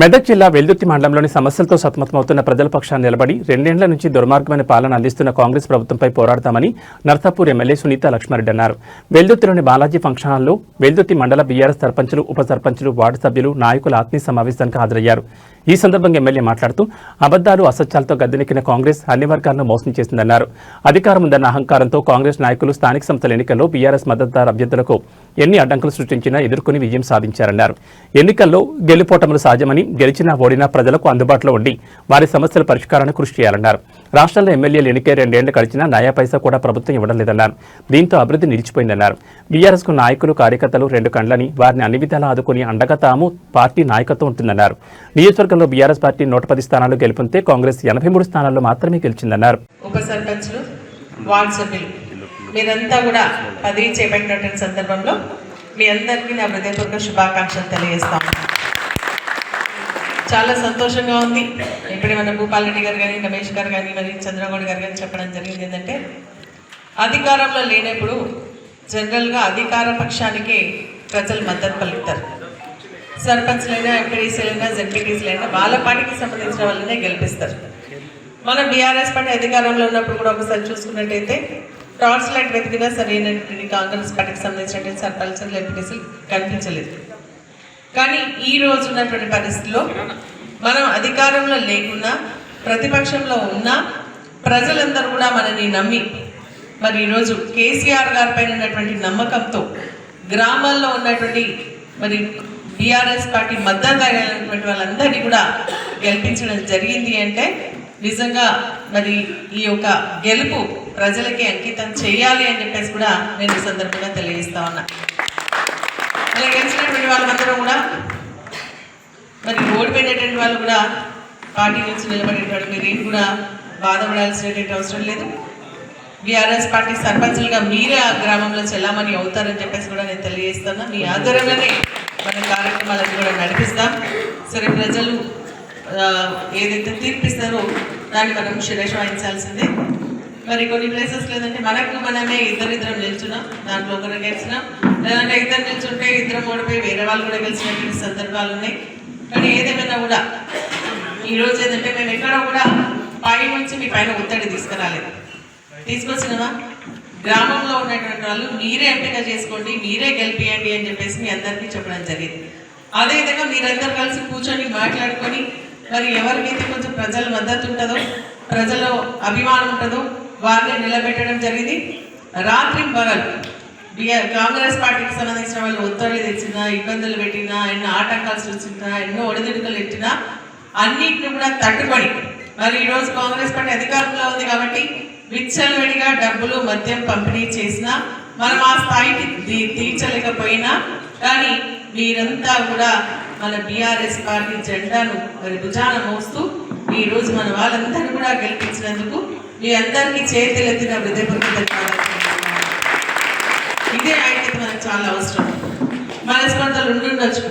మెదక్ జిల్లా వెల్దుర్తి మండలంలోని సమస్యలతో సతమతమవుతున్న ప్రజల పక్షాన్ని నిలబడి 2 ఏళ్ల నుంచి దుర్మార్గమైన పాలన అందిస్తున్న కాంగ్రెస్ ప్రభుత్వంపై పోరాడతామని నర్సాపూర్ ఎమ్మెల్యే సునీత లక్ష్మారెడ్డి అన్నారు. వెల్దుర్తిలోని బాలాజీ ఫంక్షన్ హాల్లో వెల్దుర్తి మండల బీఆర్ఎస్ సర్పంచులు, ఉప సర్పంచులు, వార్డు సభ్యులు, నాయకుల ఆత్మీయ సమావేశానికి హాజరయ్యారు. ఈ సందర్భంగా ఎమ్మెల్యే మాట్లాడుతూ అబద్దాలు, అసత్యాలతో గద్దెనెక్కిన కాంగ్రెస్ అన్ని వర్గాలను మోసం చేసిందన్నారు. అధికారం ఉందన్న అహంకారంతో కాంగ్రెస్ నాయకులు స్థానిక సంస్థల ఎన్నికల్లో బీఆర్ఎస్ మద్దతుదారు అభ్యర్థులకు ఎన్ని అడ్డంకులు సృష్టించినా ఎదుర్కొని విజయం సాధించారన్నారు. ఎన్నికల్లో గెలుపోటములు సహజమని, గెలిచినా ఓడినా ప్రజలకు అందుబాటులో ఉండి వారి సమస్యల పరిష్కారానికి కృషి చేయాలన్నారు. రాష్ట్రంలో ఎమ్మెల్యేలు ఎన్నికై 2 ఏళ్లు గడిచినా నయా పైసా కూడా ప్రభుత్వం ఇవ్వడం లేదన్నారు. దీంతో అభివృద్ధి నిలిచిపోయిందన్నారు. బీఆర్ఎస్కు నాయకులు, కార్యకర్తలు 2 కండ్లని, వారిని అన్ని విధాలా ఆదుకుని అండగా తాము పార్టీ నాయకత్వం ఉంటుందన్నారు. నియోజకవర్గంలో బీఆర్ఎస్ పార్టీ 110 స్థానాలు గెలుపొందితే కాంగ్రెస్ 83 స్థానాల్లో మాత్రమే గెలిచిందన్నారు. ఉప సర్పంచులు, వార్డు సభ్యులు మీరంతా కూడా పదవి చేపట్టినటువంటి సందర్భంలో మీ అందరికీ నా హృదయపూర్వక శుభాకాంక్షలు తెలియజేస్తాను. చాలా సంతోషంగా ఉంది. ఇప్పుడే మన భూపాల్ రెడ్డి గారు కానీ, రమేష్ గారు కానీ, మరి చంద్రగౌడ్ గారు కానీ చెప్పడం జరిగింది ఏంటంటే, అధికారంలో లేనప్పుడు జనరల్గా అధికార పక్షానికే ప్రజలు మద్దతు పలుకుతారు. సర్పంచ్లైనా, ఎంపీటీసీలైనా, జెడ్పీటీసీలైనా వాళ్ళ పార్టీకి సంబంధించిన వాళ్ళనే గెలిపిస్తారు. మన బీఆర్ఎస్ పార్టీ అధికారంలో ఉన్నప్పుడు కూడా ఒకసారి చూసుకున్నట్టయితే టార్చ్ లైట్ వెతికినా సరైనటువంటి కాంగ్రెస్ పార్టీకి సంబంధించినటువంటి సర్పంచ్లు, ఎంపీటీసీలు కనిపించలేదు. కానీ ఈ రోజు ఉన్నటువంటి పరిస్థితుల్లో మనం అధికారంలో లేకున్నా, ప్రతిపక్షంలో ఉన్నా ప్రజలందరూ కూడా మనని నమ్మి మరి ఈరోజు కేసీఆర్ గారి పైన ఉన్నటువంటి నమ్మకంతో గ్రామాల్లో ఉన్నటువంటి మరి బీఆర్ఎస్ పార్టీ మద్దతుదారులైనటువంటి వాళ్ళందరినీ కూడా గెలిపించడం జరిగింది అంటే నిజంగా మరి ఈ యొక్క గెలుపు ప్రజలకి అంకితం చేయాలి అని చెప్పేసి కూడా నేను ఈ సందర్భంగా తెలియజేస్తా ఉన్నా. అలా గెలిచినటువంటి వాళ్ళందరూ కూడా మరి ఓడిపోయినటువంటి వాళ్ళు కూడా పార్టీ నుంచి నిలబడేటువంటి మీరేం కూడా బాధపడాల్సినటువంటి అవసరం లేదు. బీఆర్ఎస్ పార్టీ సర్పంచులుగా మీరే ఆ గ్రామంలో చెల్లామణి అవుతారని చెప్పేసి కూడా నేను తెలియజేస్తున్నా. మీ ఆధ్వర్యంలోనే మన కార్యక్రమాలను కూడా నడిపిస్తాం. సరే, ప్రజలు ఏదైతే తీర్పిస్తారో దాన్ని మనం శిరస్సు వహించాల్సిందే. మరి కొన్ని ప్లేసెస్ లేదంటే మనమే ఇద్దరు నిల్చున్నాం, దాంట్లో ఒకరు గెలిచినాం, లేదంటే ఇద్దరు నిల్చుంటే ఇద్దరు ఓడిపోయి వేరే వాళ్ళు కూడా గెలిచినటువంటి సందర్భాలు ఉన్నాయి. కానీ ఏదేమైనా కూడా ఈరోజు ఏంటంటే మేము ఎక్కడ కూడా పై నుంచి మీ పైన ఒత్తిడి తీసుకురాలేదు. తీసుకొచ్చినవా గ్రామంలో ఉన్నటువంటి వాళ్ళు మీరే ఎంపిక చేసుకోండి, మీరే గెలిపియండి అని చెప్పేసి మీ అందరికీ చెప్పడం జరిగింది. అదేవిధంగా మీరందరూ కలిసి కూర్చొని మాట్లాడుకొని మరి ఎవరికైతే కొంచెం ప్రజల మద్దతు ఉంటుందో, ప్రజల్లో అభిమానం ఉంటుందో వారిని నిలబెట్టడం జరిగింది. రాత్రి పగలు కాంగ్రెస్ పార్టీకి సంబంధించిన వాళ్ళు ఒత్తిడి తెచ్చినా, ఇబ్బందులు పెట్టినా, ఎన్నో ఆటంకాలు సృష్టించినా, ఎన్నో ఒడిదుడుకులు పెట్టినా అన్నింటిని కూడా తట్టుబడి మరి ఈరోజు కాంగ్రెస్ పార్టీ అధికారంలో ఉంది కాబట్టి విచ్చలవిడిగా డబ్బులు, మద్యం పంపిణీ చేసినా మనం ఆ స్థాయికి తీర్చలేకపోయినా కానీ మీరంతా కూడా మన బీఆర్ఎస్ పార్టీ జెండాను మరి భుజాన మోస్తూ ఈరోజు మన వాళ్ళందరినీ కూడా గెలిపించినందుకు మీ అందరికీ చేతులెత్తిన హృదయపూర్వక ఇదే ఐక్యత మనకు చాలా అవసరం. మనస్పర్ధలు ఉంటుండొచ్చు,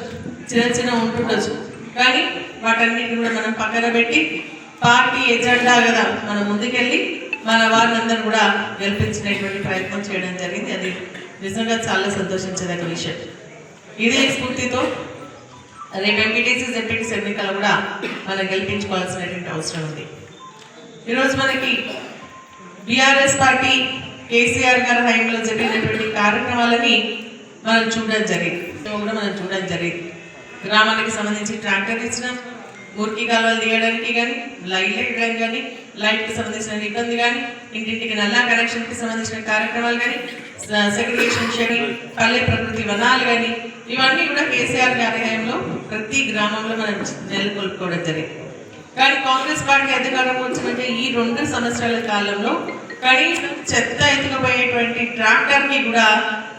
చిన్న ఉంటుండొచ్చు, కానీ వాటన్నిటిని కూడా మనం పక్కన పెట్టి పార్టీ ఎజెండా కదా మనం ముందుకెళ్ళి మన వారినందరూ కూడా గెలిపించినటువంటి ప్రయత్నం చేయడం జరిగింది. అది నిజంగా చాలా సంతోషించదగ్గ విషయం. ఇదే స్ఫూర్తితో రేపు ఎంపీటీసీ, జెడ్పీటీసీ ఎన్నికలు కూడా మనం గెలిపించుకోవాల్సినటువంటి అవసరం ఉంది. ఈరోజు మనకి బీఆర్ఎస్ పార్టీ కేసీఆర్ గారి హయాంలో జరిగినటువంటి కార్యక్రమాలని మనం చూడడం జరిగింది. గ్రామానికి సంబంధించి ట్రాక్టర్ ఇచ్చినాం, ఊరికి కాలువలు తీయడానికి కానీ, లైట్లు వేయడానికి కానీ, లైట్కి సంబంధించిన ఇబ్బంది కానీ, ఇంటింటికి నల్లా కనెక్షన్కి సంబంధించిన కార్యక్రమాలు కానీ, సెగ్రిగేషన్ షెడ్యూల్, పల్లె ప్రకృతి వనాలు కానీ ఇవన్నీ కూడా కేసీఆర్ గారి హయాంలో ప్రతి గ్రామంలో మనం నెలకొల్పుకోవడం జరిగింది. కానీ కాంగ్రెస్ పార్టీ అధికారం వచ్చినట్టే ఈ 2 సంవత్సరాల కాలంలో కనీసం చెత్త ఎత్తుకుపోయేటువంటి ట్రాక్టర్కి కూడా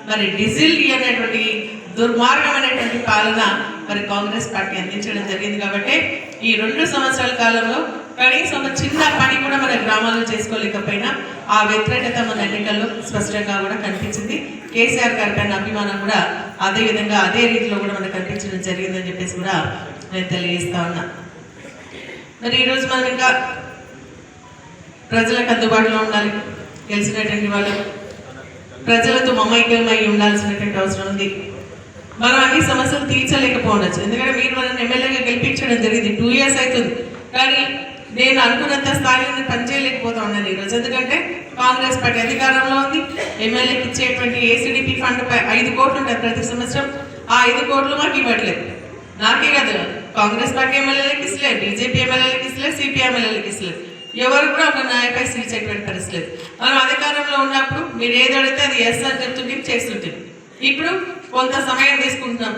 మరి డీజిల్ అనేటువంటి దుర్మార్గమైనటువంటి పాలన మరి కాంగ్రెస్ పార్టీ అందించడం జరిగింది. కాబట్టి ఈ 2 సంవత్సరాల కాలంలో కనీసం ఒక చిన్న పని కూడా మన గ్రామాల్లో చేసుకోలేకపోయినా ఆ వ్యతిరేకత మన ఎన్నికల్లో స్పష్టంగా కూడా కనిపించింది. కేసీఆర్ గారి పైన అభిమానం కూడా అదే విధంగా అదే రీతిలో కూడా మనకు కనిపించడం జరిగిందని చెప్పేసి కూడా నేను తెలియజేస్తా ఉన్నా. మరి ఈరోజు మనం ఇంకా ప్రజలకు అందుబాటులో ఉండాలి, గెలిచినటువంటి వాళ్ళు ప్రజలతో మమైక్యమై ఉండాల్సినటువంటి అవసరం ఉంది. మనం అన్ని సమస్యలు తీర్చలేకపోవచ్చు. ఎందుకంటే మీరు మనల్ని ఎమ్మెల్యేగా గెలిపించడం జరిగింది, 2 years అవుతుంది. కానీ నేను అనుకున్నంత స్థాయిలో నేను పనిచేయలేకపోతా ఉన్నాను ఈరోజు. ఎందుకంటే కాంగ్రెస్ పార్టీ అధికారంలో ఉంది. ఎమ్మెల్యేకి ఇచ్చేటువంటి ఏసీడీపీ ఫండ్ 5 కోట్లు ఉంటుంది ప్రతి సంవత్సరం. ఆ 5 కోట్లు మాకు ఇవ్వట్లేదు. నాకే కదా, కాంగ్రెస్ పార్టీ ఎమ్మెల్యేలకు ఇస్తలేదు, బీజేపీ ఎమ్మెల్యేలకు ఇస్తలేదు, సిపిఐ ఎమ్మెల్యేలకు ఇస్తలేదు. ఎవరు కూడా ఒక నాయపై ఇచ్చేటువంటి పరిస్థితి లేదు. మనం అధికారంలో ఉన్నప్పుడు మీరు ఏది అడిగితే అది ఎస్ అని చెప్తుంటే చేస్తుంటే, ఇప్పుడు కొంత సమయం తీసుకుంటున్నాం.